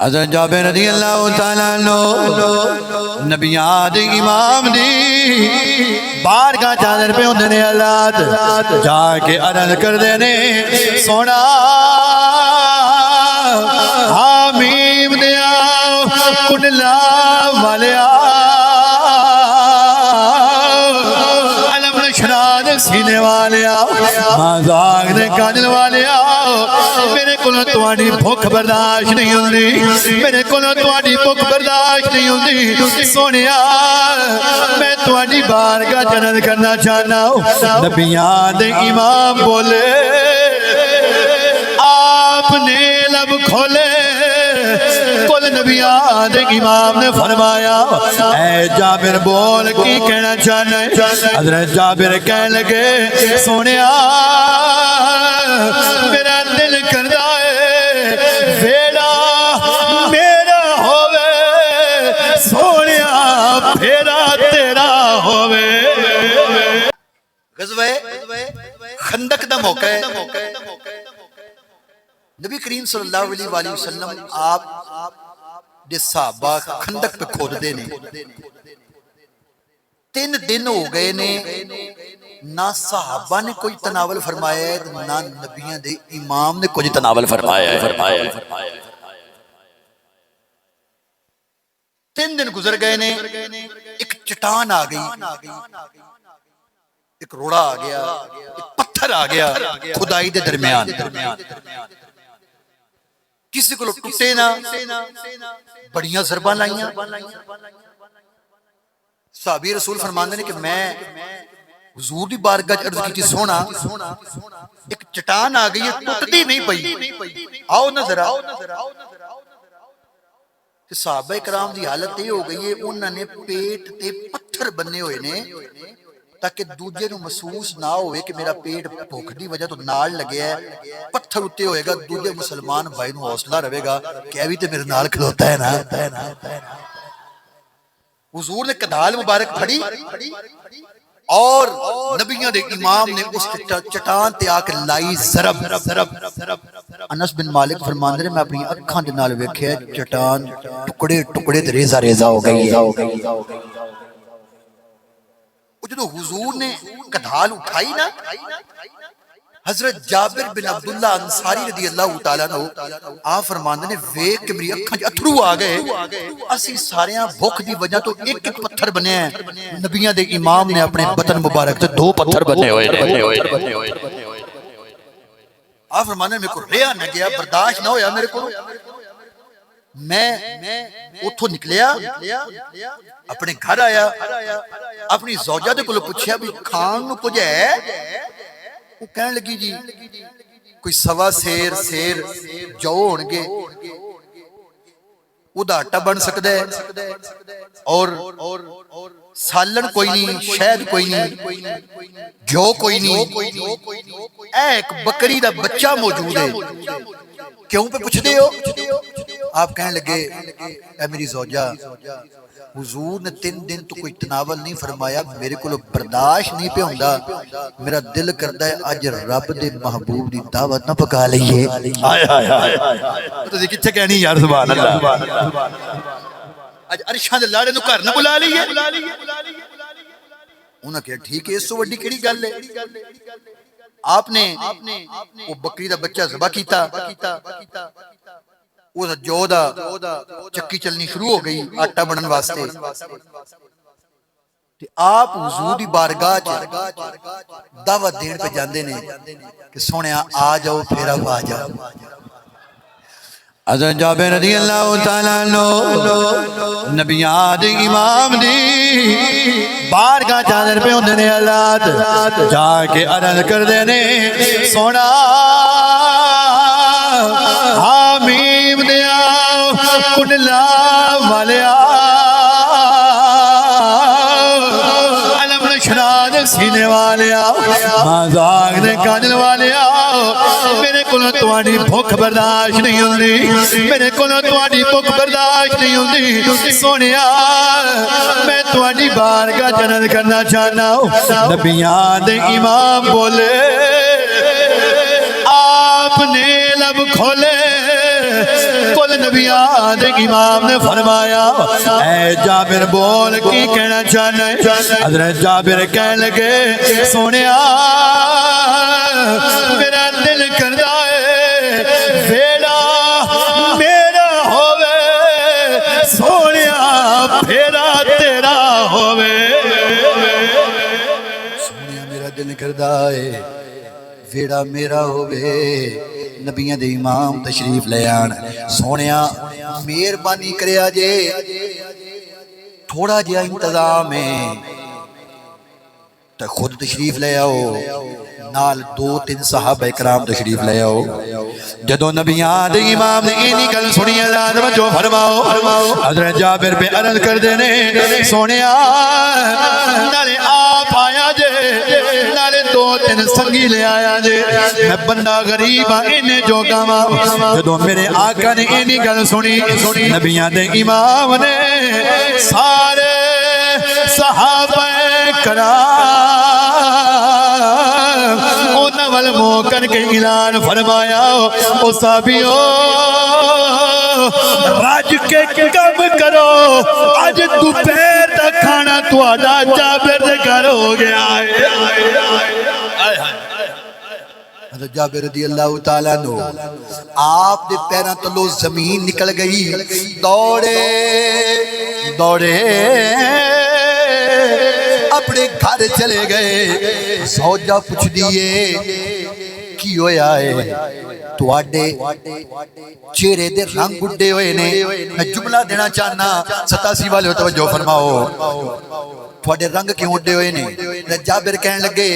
حضرت جابر رضی اللہ تعالیٰ عنہ نبیان دی امام دی بارگاہ چادر پہ اندھنے اللہ جا کے عرض کر دینے سونا حامیم دیا کنلا والیا علم نشراد سینے والیا مازاگ دے کانل والیا میرے کولوں تواڈی بھوک برداشت نہیں ہوندی میرے کولوں تواڈی بھوک برداشت نہیں ہوندی سونیا میں تواڈی بارگاہ جنت کرنا چاہنا ہوں نبیان دے امام بولے آپ نے لب کھولے کل نبیان دے امام نے فرمایا اے جابر بول کی کہنا چاہنا ہے حضرت جابر کہنے لگے سونیا میرا دل کردا ہے ویلا میرا ہووے سونیا پھیرا تیرا ہووے غزوہ خندق دا موقع ہے نبی کریم صلی اللہ علیہ وآلہ وسلم آپ دے صحابہ خندق پہ کھود دے نے 3 دن ہو گئے نے نہ صحابہ نے کوئی تناول فرمایا ہے نہ نبیان دے امام نے کوئی تناول فرمایا ہے 3 دن گزر گئے نے ایک چٹان آ گئی ایک روڑا آ گیا ایک پتھر آ گیا خدائی دے درمیان کسی کو ٹوٹے نہ بڑیاں ضرباں لائیاں صحابی رسول فرماندے نے کہ میں حضور دی بارگاہ عرض کی سونا ایک چٹان آ گئی ہے ٹوٹتی نہیں پئی آؤ نظر آؤ کہ صحابہ اکرام دی حالت یہ ہو گئی ہے انہوں نے پیٹ تے پتھر بننے ہوئے نے تاکہ دوجے نو محسوس نہ ہوئے کہ میرا پیٹ بھوک دی وجہ تو نال لگیا ہے پتھر اتے ہوئے گا دوجے مسلمان بھائی نو حوصلہ رہے گا کہ بھی تے میرے نال کھلوتا ہے نا حضور نے کدال مبارک پھڑی اور نبیوں دے امام نے اس چٹان تے آ کے لائی ضرب انس بن مالک فرماندے نے میں اپنی اکھاں دے نال ویکھیا چٹان ٹکڑے ٹکڑے تے ریزہ ریزہ ہو گئی ہے جدو حضور نے کدھال اٹھائی نا حضرت جابر بن عبداللہ انصاری رضی اللہ تعالیٰ عنہ آپ فرماندے نے ویکھ کہ میری اکھاں اتھرو آ گئے اسی ساریاں بھوک دی وجہ تو ایک ایک پتھر بنے ہیں نبیوں دے امام نے اپنے بطن مبارک سے 2 پتھر بنے ہوئے آپ فرماندے نے میرے کو ریا نہ گیا برداشت نہ ہویا میرے کو میں اتھو نکلیا اپنے گھر آیا اپنی زوجہ دے کو پوچھیا بھی کھان نو کچھ ہے وہ کہنے لگی جی کوئی سوا سیر جو ہونگے وہ دا آٹا بن سکتا ہے اور سالن کوئی نہیں شہد کوئی نہیں گھیو کوئی نہیں ایک بکری دا بچہ موجود ہے کیوں پہ پوچھ دے ہو آپ کہنے لگے اے میری زوجہ حضور نے 3 دن تو کوئی تناول نہیں فرمایا میرے کو برداشت نہیں پہ ہوندا میرا دل کردا ہے اج رب دے محبوب دی دعوت نہ پکا لئیے ہائے ہائے ہائے تو کتھے کہنی یار سبحان اللہ اج عرشاں دے لاڑے نو گھر نہ بلا لئیے انہاں کہ ٹھیک ہے اس تو وڈی کیڑی گل ہے آپ نے وہ بکری دا بچہ ذبح کیتا وہ جو دا چکی چلنی شروع ہو گئی آٹا بنن واسطے آپ حضور دی بارگاہ دعوت دین پہ جاندے نے کہ سونیا آ جاؤ پھر اب آ جاؤ حضرت جابر رضی اللہ تعالیٰ عنہ نبیان دے امام دی بارگاہ چادر پہ اندھنے اللہ جا کے عرض کر دینے سونا حامیم دیا کنلا والیا علم نشراد سینے والیا مازاگ دے کانل والیا میرے کولوں تواڈی بھوک برداشت نہیں ہوندی میرے کولوں تواڈی بھوک برداشت نہیں ہوندی سونیا میں تواڈی بارگاہ جنت کرنا چاہنا ہوں نبیان دے امام بولے آپ نے لب کھولے کل نبیان دے امام نے فرمایا اے جابر بول کی کہنا چاہنا ہے؟ حضرت جابر کہنے لگے سونیا میرا دل کردا ہے ویڑا میرا ہووے سونیا پھیرا تیرا ہووے سونیا میرا دل کردا ہے ویڑا میرا ہووے نبیاں دے امام تشریف لے آن سونیا مہربانی کریا جے تھوڑا جہا انتظام ہے تو خود تشریف لے آؤ نال 2-3 صحابہ اکرام تشریف لے آؤ جدو نبیاں دے امام نے اینی گل سنی اللہ جو فرماؤ حضرت جابر پہ عرض کر دینے سونیا نالے آپ آیا جے نالے 2-3 سنگی لے آیا جے میں بندہ غریب ہاں انہیں جو گاما جدو میرے آقا نے اینی گل سنی نبیاں دے امام نے سارے صحابہ کرام انہوں وال موکن کے اعلان فرمایا او صحابیو راج کے کم کرو آج دوپہر تک کھانا تو آدھا جابر دے گھر ہو گیا ہے حضرت جابر رضی اللہ تعالیٰ نو آپ دے پیران تلو زمین نکل گئی دوڑے دوڑے اپنے گھر چلے گئے سوجہ پوچھ دیئے کی ہویا ہے تو آڈے چہرے دے رنگ گڈے ہوئے نے میں جملہ دینا چاہنا 87 والے ہو توجہ فرماؤ تھوڑے رنگ کیوں اڈے ہوئے نے جابر کہنے لگے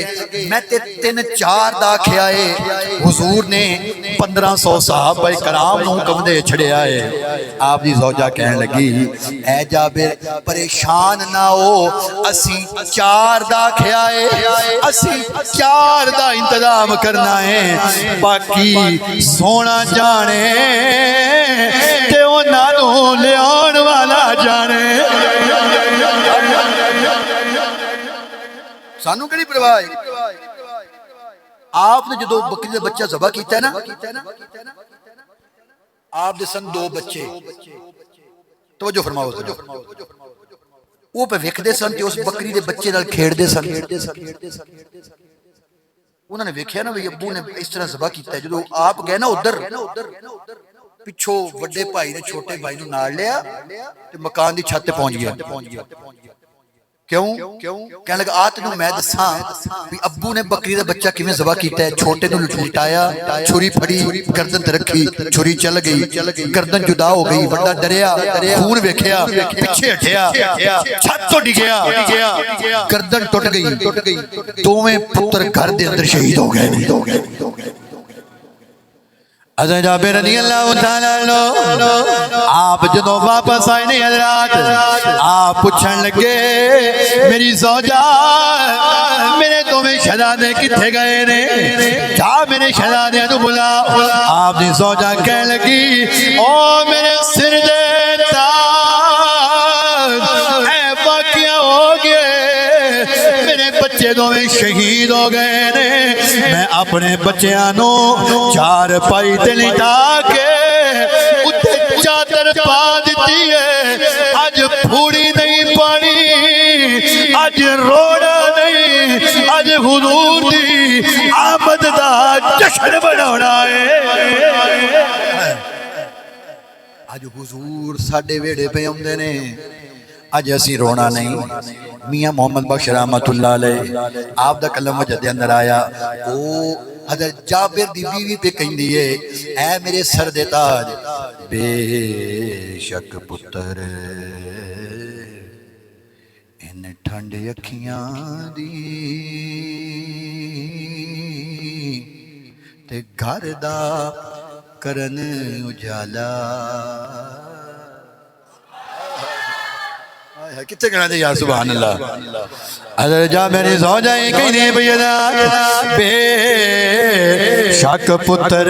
میں تے 3-4 دا کھیائے حضور نے 1500 صحابہ کرام نوں حکم دے چھڑے آئے آپ دی زوجہ کہنے لگی اے جابر پریشان نہ ہو اسی 4 دا کھیائے اسی 4 دا انتظام کرنا ہے باقی سونا جانے تے انہاں نوں لے آن والا جانے سانو کیڑی پرواہ ہے آپ نے جدو بکری دا بچہ ذبح کیتا ہے نا آپ دے سن 2 بچے توجہ فرماؤ وہ پہ ویکھدے سن کہ اس بکری دے بچے نال کھیڑ دے سن انہوں نے ویکھیا نا بھئی ابو نے اس طرح ذبح کیتا ہے جدو آپ گئے نا ادھر پچھو وڈے بھائی نے چھوٹے بھائی نو نال لیا تے مکان دی چھت تے پہنچ گیا کیوں کہنے لگا آت نو میں دساں بھی ابو نے بکری دا بچہ کیویں ذبح کیتا ہے چھوٹے نو لٹایا چھری پھڑی گردن تے رکھی چھری چل گئی گردن جدا ہو گئی بڑا ڈریا خون ویکھیا پیچھے ہٹیا چھت تو ڈگیا گردن ٹوٹ گئی دوویں پتر گھر دے اندر شہید ہو گئے حضرت جابر رضی اللہ تعالیٰ عنہ آپ جدو واپس آئے نہیں حضرات آپ پوچھن لگے میری زوجہ میرے دو میں شہزادے کتھے گئے نے جا میرے شہزادے تو بلا آپ نے زوجہ کہنے لگی او میرے سر دے تاج اے واقعہ ہو گئے میرے بچے دو میں شہید ہو گئے نے میں اپنے بچیانوں 4 پائی تے لٹا کے اتے چادر پا دیتی ہے آج پھوڑی نہیں پانی آج روڑا نہیں آج حضور دی آمد دا جشن بناونا ہے آج حضور ساڑھے ویڑے پہ ہوندے نے آج اسی رونا نہیں میاں محمد بخش رحمت اللہ علیہ آپ دا کلم وجہ دے اندر آیا او حضرت جابر دی بیوی پہ کہیں دیئے اے میرے سر دے تاج بے شک پتر ان ٹھنڈ اکھیاں دی تے گھر دا کرن اجالا کتے کہنا دے یا سبحان اللہ حضرت جابر زوجہ کہیں دے بیدا بے شک پتر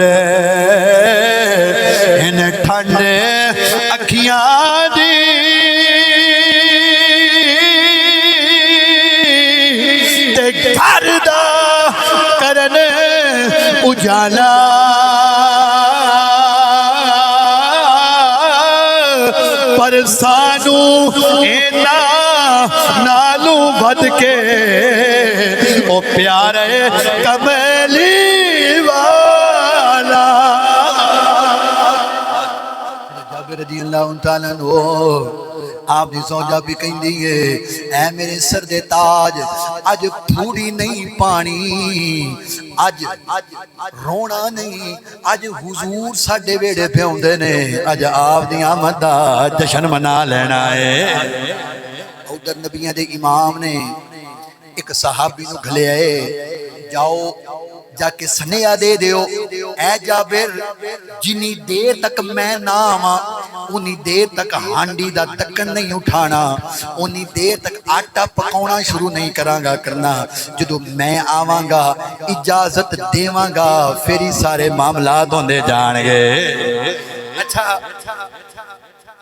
ان ٹھنڈ اکھیاں دی تے گھر دا کرن اجالا پر سانو اینا نالو بد کے او پیارے کملی والا جابر رضی اللہ تعالیٰ عنہ آپ دی زوجہ بھی کہیں دیئے اے میرے سر دے تاج اج پھوڑی نہیں پانی اج رونا نہیں اج حضور ساڑھے بیڑے پہ ہوندے نے اج آپ دی آمد دا جشن منا لینا ہے ادھر نبیان دے امام نے ایک صحابی نو گھلے آئے جاؤ جا کے سنیا دے دیو اے جابر جنی دیر تک میں نہ آواں انہی دیر تک ہانڈی دا ٹکن نہیں اٹھانا انہی دیر تک آٹا پکاونا شروع نہیں کرانگا کرنا جدو میں آواں گا اجازت دیواں گا پھر ہی سارے معاملات ہوندے جان گے اچھا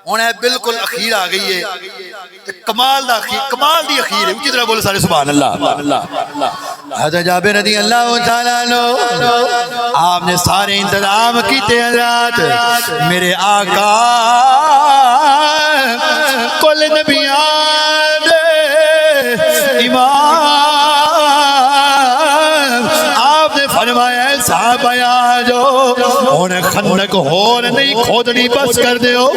انہیں بالکل اخیر آ گئی ہے کمال دا اخیر کمال دی اخیر ہے اچھی طرح بولے سارے سبحان اللہ حضرت جابر رضی اللہ تعالیٰ عنہ آپ نے سارے انتظام کیتے حضرات میرے آقا کل نبیان امام آپ نے فرمایا ہے صحابہ آجو انہیں خندق ہون نہیں کھودنی بس کر دیو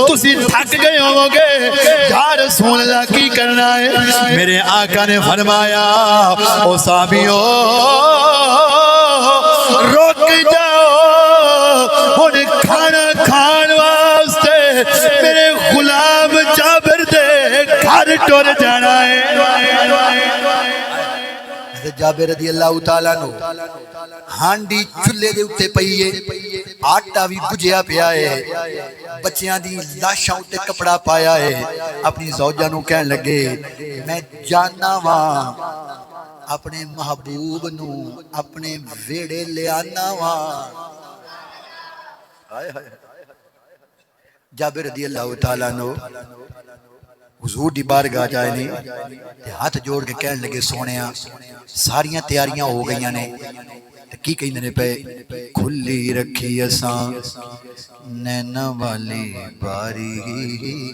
تسی تھک گئے ہوں گے یا رسول اللہ کی کرنا ہے میرے آقا نے فرمایا او صحابیوں روک جاؤ انہیں کھانا کھان واسطے میرے غلام جابر دے گھر ٹور جانا ہے جابر رضی اللہ تعالیٰ عنہ ہانڈی چلے دے اتے پئیے آٹا بھی بجیا پیا ہے بچیاں دی لاشاں اتے کپڑا پایا ہے اپنی زوجہ نو کہن لگے میں جانا وہاں اپنے محبوب نو اپنے ویڑے لے آنا وہاں جابر رضی اللہ تعالیٰ عنہ حضور دی بارگاہ جائے نہیں ہاتھ جوڑ کے کہنے لگے سونیاں ساریاں تیاریاں ہو گئیاں نے کی کہیں نے پہ کھلی رکھی اساں نینا والی باری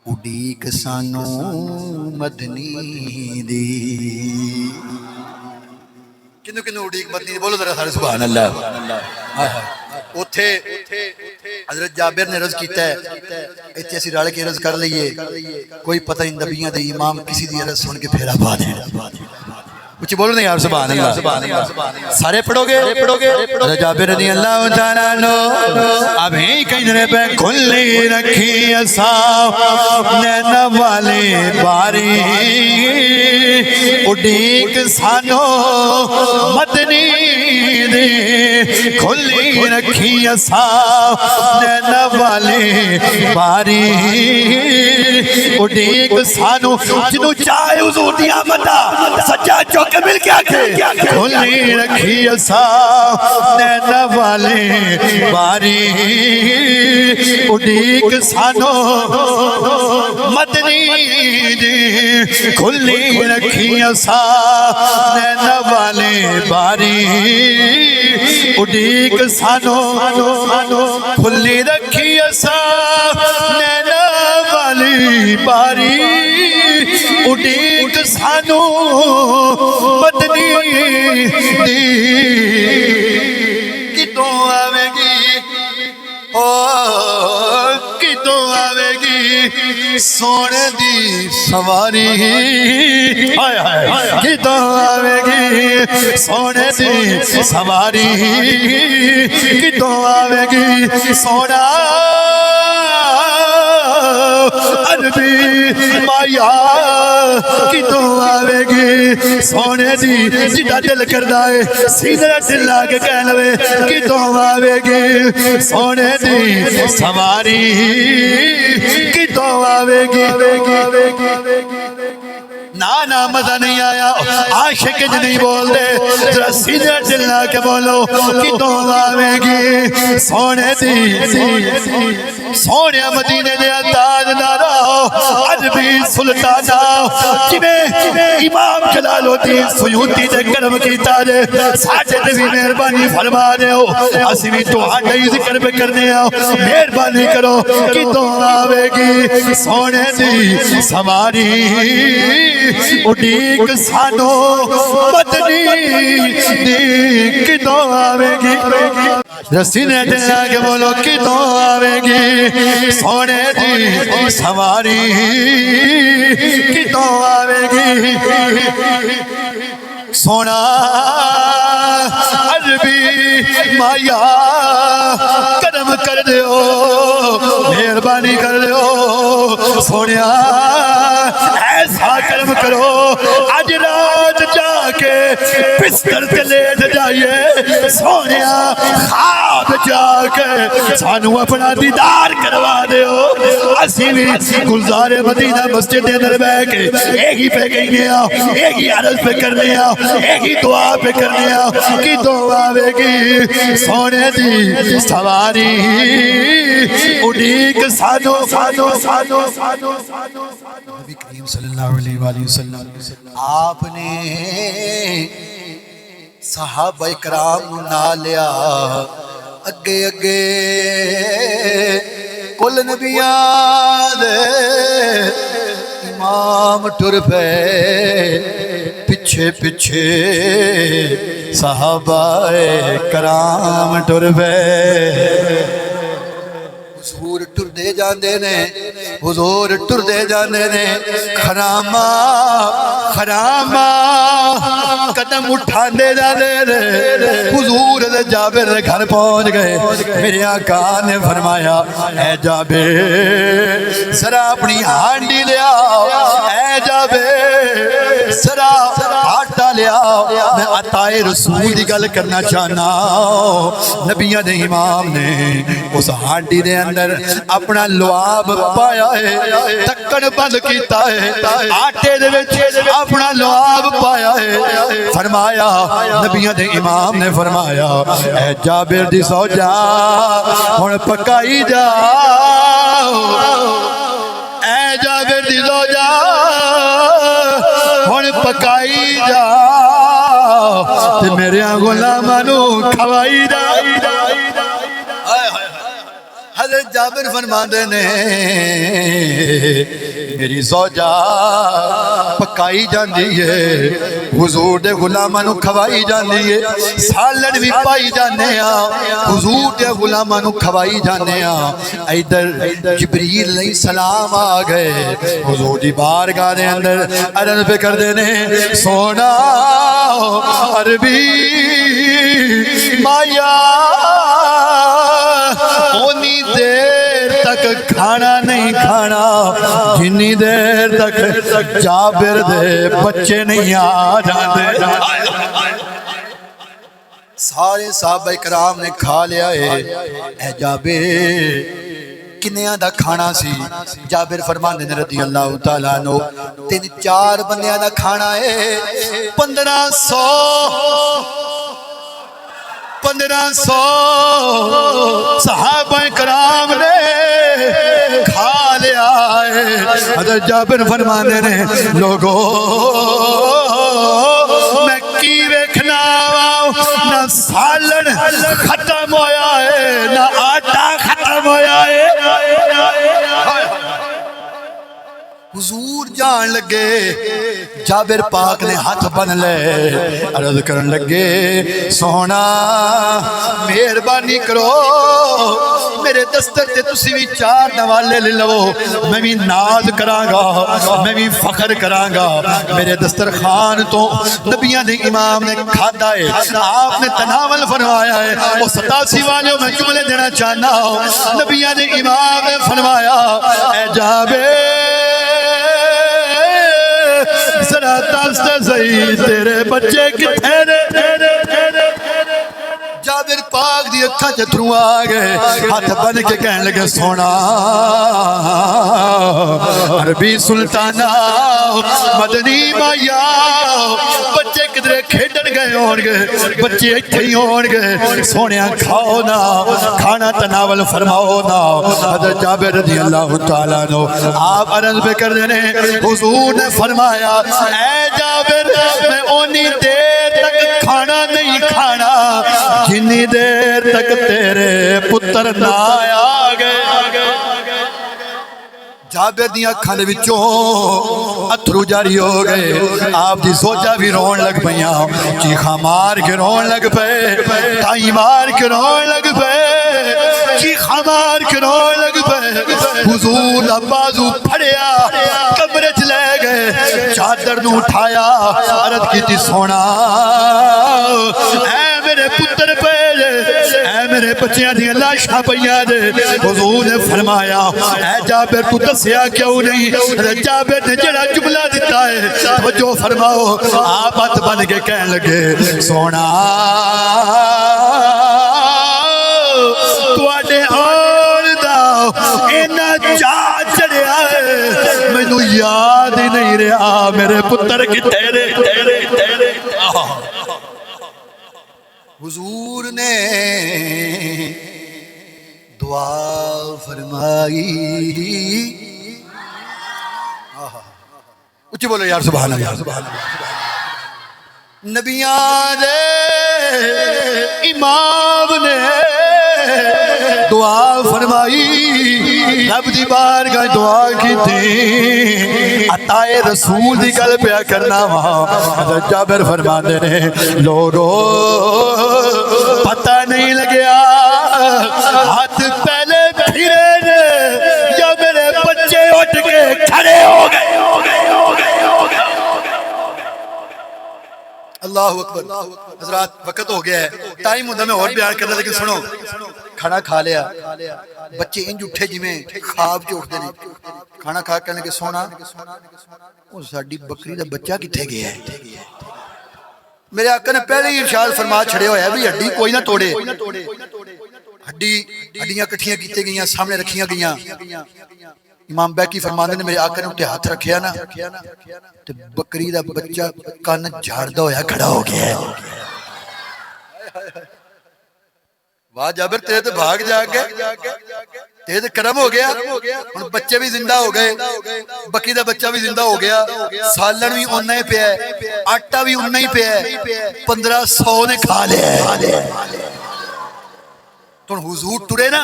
اڈیک سانو مدنی دی کنو کنو اڈیک مدنی دی بولو ذرا سارے سبحان اللہ اتھے حضرت جابر نے رض کیتا ہے اتھے ایسی رال کے رض کر لئیے کوئی پتہ ان نبیان دے امام کسی دی رض سن کے پھیرا بات ہے کچھ بولو نہیں آپ سبحان اللہ سارے پڑھو گے حضرت جابر رضی اللہ تعالیٰ عنہ اب ہی کہیں پہ کھلی رکھی اصحاب نینا والی باری اڈیک سانو مدنی دی کھلی رکھی اصحاب نینا والی باری اڈیک سانو جنو چاہے حضور دی آمدہ سچا چوک مل کے آکھے کھلی رکھی اصحاب نینا والے باری اڈیک سانو مدنی دی کھلی رکھی اصحاب نینا والے باری اڈیک سانو کھلی رکھی اصحاب نینا والی باری اڈیک سانو مدنی دی کتوں آوے گی کتوں آوے گی سونے دی سواری کتوں آوے گی سونے دی سواری کتوں آوے گی سونا عربی مایا کتوں آوے گی سونے دی جدہ دل کردائے سیدھا دل لاغے کہلوے کتوں آوے گی سونے دی سواری کتوں آوے گی نانا مزہ نہیں آیا عاشق جو نہیں بول دے ذرا سیدھا دل لاغے بولو کتوں آوے گی سونے دی سونے مدینے دے تاج دارا عرب الدین سلطانہ جنہیں امام جلال الدین سیوطی نے کرم کیتا دے ساجے تے بھی مہربانی فرما دے ہو اسی بھی تو آڈائی ذکر پہ کرنے آؤ مہربانی کرو کہ تو آوے گی سونے دی سواری اڈیک سانو مدنی دی کہ تو آوے گی رسی نے دے آگے بولو کہ تو آوے گی سونے دی سواری کہ تو آوے گی سونا عربی مایا کرم کر دیو مہربانی کر دیو سونیا ایسا کرم کرو آج رات جا کے بستر تے لیٹ جائیے سونیا خواب جا کے سانو اپنا دیدار کروا دیو اسی بھی گلزار مدینہ مسجد اندر بہ کے ایک ہی پہ کہنے آؤ ایک ہی عرض پہ کرنے آؤ ایک ہی دعا پہ کرنے آؤ کی دعا آوے گی سونے دی سواری اڈیک سانو نبی کریم صلی اللہ علیہ وآلہ وسلم آپ نے صحابہ کرام نہ لیا اگے اگے کل نبیان دے امام ٹر پہ پچھے پچھے صحابہ کرام ٹر پہ حضور ٹر دے جاندے نے حضور ٹر دے جاندے نے خراما خراما قدم اٹھاندے جاندے نے حضور دے جابر دے گھر پہنچ گئے میرے آقا نے فرمایا اے جابر ذرا اپنی ہانڈی لیا اے جابر ذرا آٹا لیا میں عطائے رسول دی گل کرنا چاہنا نبیوں دے امام نے اس ہانڈی دے اندر اپنا لعاب پایا ہے ڈھکن بند کیتا ہے آٹے دے وچ اپنا لعاب پایا ہے فرمایا نبیوں دے امام نے فرمایا اے جابر دی سوجا ہن پکائی جا اے جابر دی سوجا ہن پکائی جا تے میرے غلاماں نو کھوائی جا حضرت جابر فرماندے نے میری زوجہ پکائی جاندی ہے حضور دے غلاماں نو کھوائی جاندی ہے سالن بھی پائی جانے حضور دے غلاماں نو کھوائی جانے ادھر جبریل علیہ السلام آ گئے حضور دی بارگاہ دے اندر عرض پہ کر دینے سونا عربی مایا اونی دیر تک کھانا نہیں کھانا جنی دیر تک جابر دے بچے نہیں آ جاندے سارے صحابہ کرام نے کھا لیا ہے اے جابر کنیاں دا کھانا سی جابر فرماندے نے رضی اللہ تعالیٰ عنہ 3-4 بندیاں دا کھانا ہے 1500 صحابہ کرام نے کھا لیا ہے حضرت جابر فرمانے نے لوگوں میں کی ویکھنا نہ سالن ختم ہویا ہے نہ آٹا ختم ہویا ہے حضور جان لگے جابر پاک نے ہاتھ بن لے عرض کرن لگے سونا مہربانی کرو میرے دستر تے تسی بھی 4 نوالے لے لو میں بھی ناز کراں گا میں بھی فخر کراں گا میرے دسترخوان تو نبیوں نے امام نے کھادا ہے آپ نے تناول فرمایا ہے وہ 87 والوں میں جملے دینا چاہنا ہوں نبیوں نے امام نے فرمایا اے جابر ذرا دست صحیح تیرے بچے کتھے نے جابر پاک دی اکھاں چتروں آ گئے ہاتھ بن کے کہنے لگے سونا عربی سلطانہ مدنی مایا بچے کدھر کھیڈن گئے ہون گے بچے اتھے ہی ہون گے سونیا کھاؤ نا کھانا تناول فرماؤ نا حضرت جابر رضی اللہ تعالیٰ عنہ آپ عرض پہ کر دینے حضور نے فرمایا اے جابر میں اونی دیر تک کھانا نہیں کھانا جنی دیر تک تیرے پتر نہ آ گئے جابر دیاں کھانے وچوں اتھرو جاری ہو گئے آپ دی سوچا بھی رون لگ پئیاں چیخاں مار کے رون لگ پئے تائی مار کے رون لگ پئے چیخاں مار کے رون لگ پئے حضور دا بازو پھڑیا کمرے چ لے گئے چادر نو اٹھایا عرض کیتی سونا اے میرے پتر پہ اے میرے بچیاں دی لاشاں پئیاں دے حضور نے فرمایا اے جابر تو دسیا کیوں نہیں جابر نے جڑا جملہ دیتا ہے توجہ فرماؤ آپ ہاتھ بن کے کہنے لگے سونا تواڈے آن دا اینا چاہ چڑھیا ہے مینوں یاد ہی نہیں رہا میرے پتر کی تیرے حضور نے دعا فرمائی اچھی بولو یار سبحان اللہ نبیاں دے امام نے دعا فرمائی رب دی بارگاہ دعا کی تھی عطائے رسول دی گل پیا کرنا وہاں حضرت جابر فرماندے نے لوگو پتہ نہیں لگیا ہاتھ پہلے پھرے نے یا میرے بچے اٹھ کے کھڑے ہو گئے اللہ اکبر حضرات وقت ہو گیا ہے ٹائم ہوتا میں اور بیان کرنا لیکن سنو کھانا کھا لیا بچے انج اٹھے جی میں خواب جو اٹھتے ہیں کھانا کھا کرنے کے سونا وہ ساڑی بکری دا بچہ کتھے گیا ہے میرے آقا نے پہلے ہی ارشاد فرما چھڑے ہویا بھی ہڈی کوئی نہ توڑے ہڈیاں کٹھیاں کیتے گئیاں سامنے رکھیاں گئیاں امام بیکی فرماندے نے میرے آقا نے اٹھے ہاتھ رکھیا نا تے بکری دا بچہ کان جھاڑدا ہویا کھڑا ہو گیا ہے واہ جابر تیرے تے بھاگ جا گئے تیرے تے کرم ہو گیا ان بچے بھی زندہ ہو گئے بکری دا بچہ بھی زندہ ہو گیا سالن بھی اونہ ہی پہ ہے آٹا بھی اونہ ہی پہ ہے 1500 نے کھا لیا ہے تو حضور ٹرے نا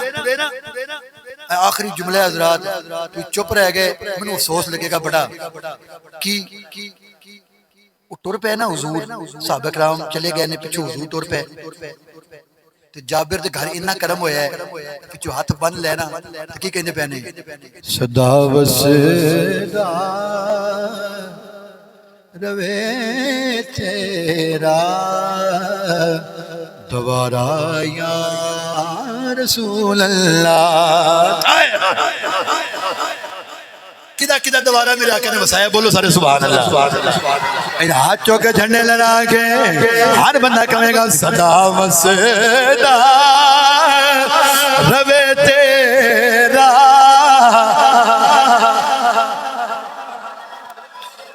آخری جملہ حضرات تو چپ رہ گئے میں نے افسوس لگے گا بڑا کی وہ ٹر پہ نا حضور صحابہ کرام چلے گئے نے پیچھے حضور ٹر پہ تو جابر دے گھر اتنا کرم ہویا ہے پیچھے ہاتھ بن لینا کی کہنے پہنے صدا وسدا روے تیرا دوبارہ یا رسول اللہ کدھا کدھا دوبارہ میرے آقا نے بسایا بولو سارے سبحان اللہ ہاتھ چوکے جھنڈے لڑا کے ہر بندہ کہے گا صدا وسدا روے تیرا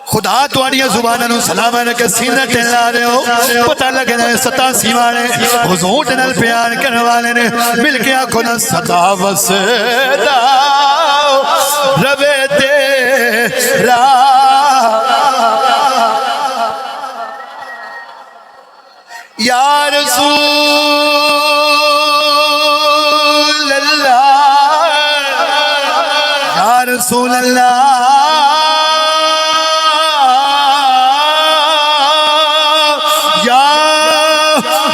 خدا تواڈیاں زباناں نوں سلام کے سینے تے لا رہے ہو پتہ لگنا 87 والے حضور دے نال بیان کرن والے نے مل کے آکھو نا صدا وسدا روے تیرا یا رسول اللہ یا رسول اللہ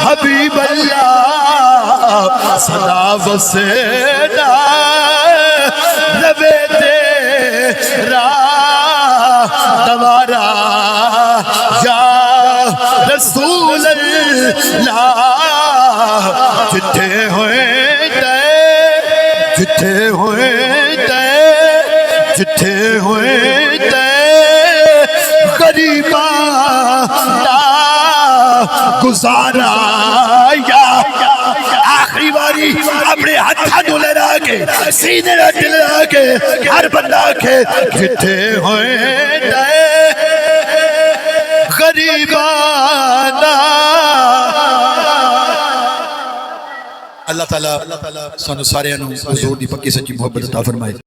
حبیب اللہ صدا وسدا روے تیرا دوبارہ یا رسول اللہ جتھے ہوئے تے جتھے ہوئے تے جتھے ہوئے تے غریباں دا گزارا یا آخری باری اپنے ہاتھاں نوں لڑا کے سینے نال لڑا کے ہر بندہ کے جتھے ہوئے تے غریباں اللہ تعالیٰ سانو سارے حضور دی پکی سچی محبت عطا فرمائے.